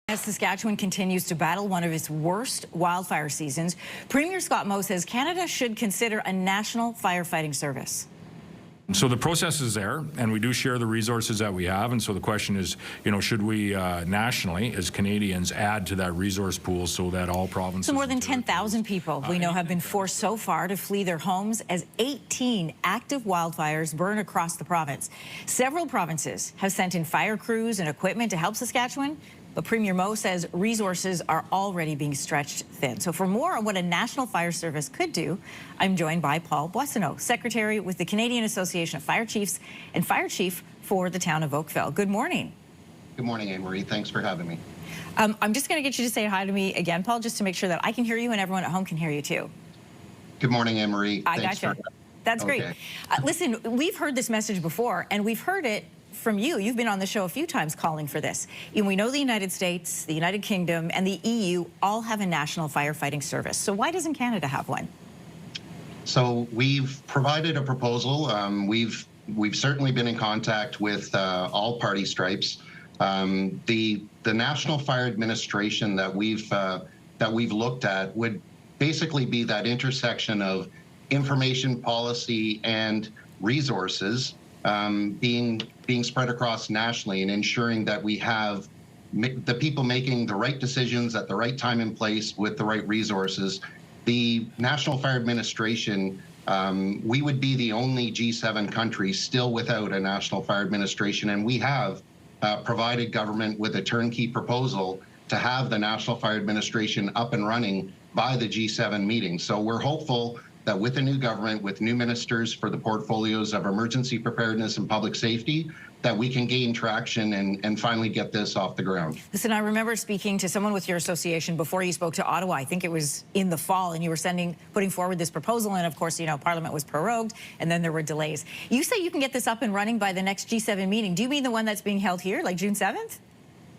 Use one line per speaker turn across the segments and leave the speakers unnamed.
As Saskatchewan continues to battle one of its worst wildfire seasons, Premier Scott Moe says Canada should consider a national firefighting service.
So the process is there, and we do share the resources that we have. And so the question is, should we nationally, as Canadians, add to that resource pool so that all provinces...
So more than 10,000 people we know have been forced so far to flee their homes as 18 active wildfires burn across the province. Several provinces have sent in fire crews and equipment to help Saskatchewan, but Premier Moe says resources are already being stretched thin. So for more on what a national fire service could do, I'm joined by Paul Boissonnault, Secretary with the Canadian Association of Fire Chiefs and Fire Chief for the town of Oakville. Good morning.
Good morning, Anne-Marie. Thanks for having me.
I'm just going to get you to say hi to me again, Paul, just to make sure that I can hear you and everyone at home can hear you too.
Good morning, Anne-Marie.
I gotcha. That's great. Listen, we've heard this message before, and we've heard it from you. You've been on the show a few times calling for this. And we know the United States, the United Kingdom, and the EU all have a national firefighting service. So why doesn't Canada have one?
So we've provided a proposal. We've certainly been in contact with all party stripes. The National Fire Administration that we've looked at would basically be that intersection of information, policy, and resources being spread across nationally, and ensuring that we have the people making the right decisions at the right time and place with the right resources. The National Fire Administration, we would be the only G7 country still without a National Fire Administration, and we have provided government with a turnkey proposal to have the National Fire Administration up and running by the G7 meeting. So we're hopeful that with the new government, with new ministers for the portfolios of emergency preparedness and public safety, that we can gain traction and finally get this off the ground.
Listen, I remember speaking to someone with your association before you spoke to Ottawa. I think it was in the fall, and you were putting forward this proposal, and of course, Parliament was prorogued, and then there were delays. You say you can get this up and running by the next G7 meeting. Do you mean the one that's being held here, like June 7th?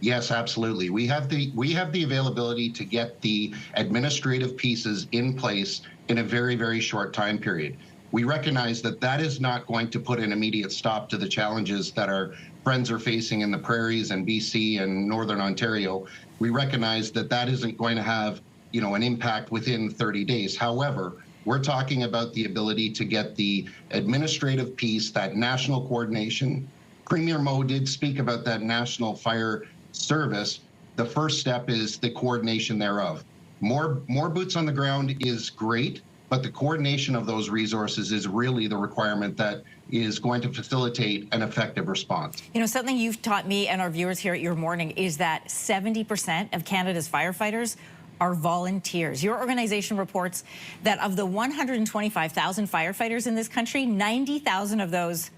Yes, absolutely. We have the availability to get the administrative pieces in place in a very, very short time period. We recognize that that is not going to put an immediate stop to the challenges that our friends are facing in the prairies and BC and Northern Ontario. We recognize that that isn't going to have, an impact within 30 days. However, we're talking about the ability to get the administrative piece, that national coordination. Premier Moe did speak about that national fire service. The first step is the coordination thereof. More boots on the ground is great, but the coordination of those resources is really the requirement that is going to facilitate an effective response.
Something you've taught me and our viewers here at Your Morning is that 70% of Canada's firefighters are volunteers. Your organization reports that of the 125,000 firefighters in this country, 90,000 of those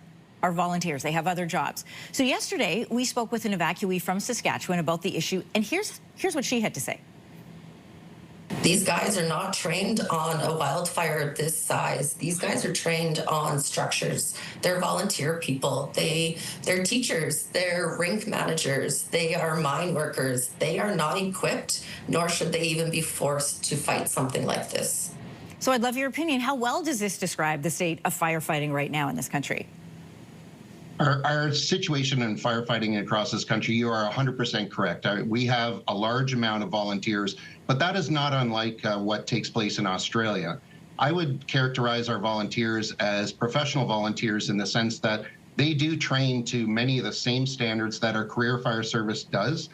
are volunteers. They have other jobs. So yesterday, we spoke with an evacuee from Saskatchewan about the issue, and here's what she had to say.
These guys are not trained on a wildfire this size. These guys are trained on structures. They're volunteer people. They're teachers. They're rink managers. They are mine workers. They are not equipped, nor should they even be forced to fight something like this.
So I'd love your opinion. How well does this describe the state of firefighting right now in this country?
Our situation in firefighting across this country, you are 100% correct. We have a large amount of volunteers, but that is not unlike what takes place in Australia. I would characterize our volunteers as professional volunteers in the sense that they do train to many of the same standards that our career fire service does.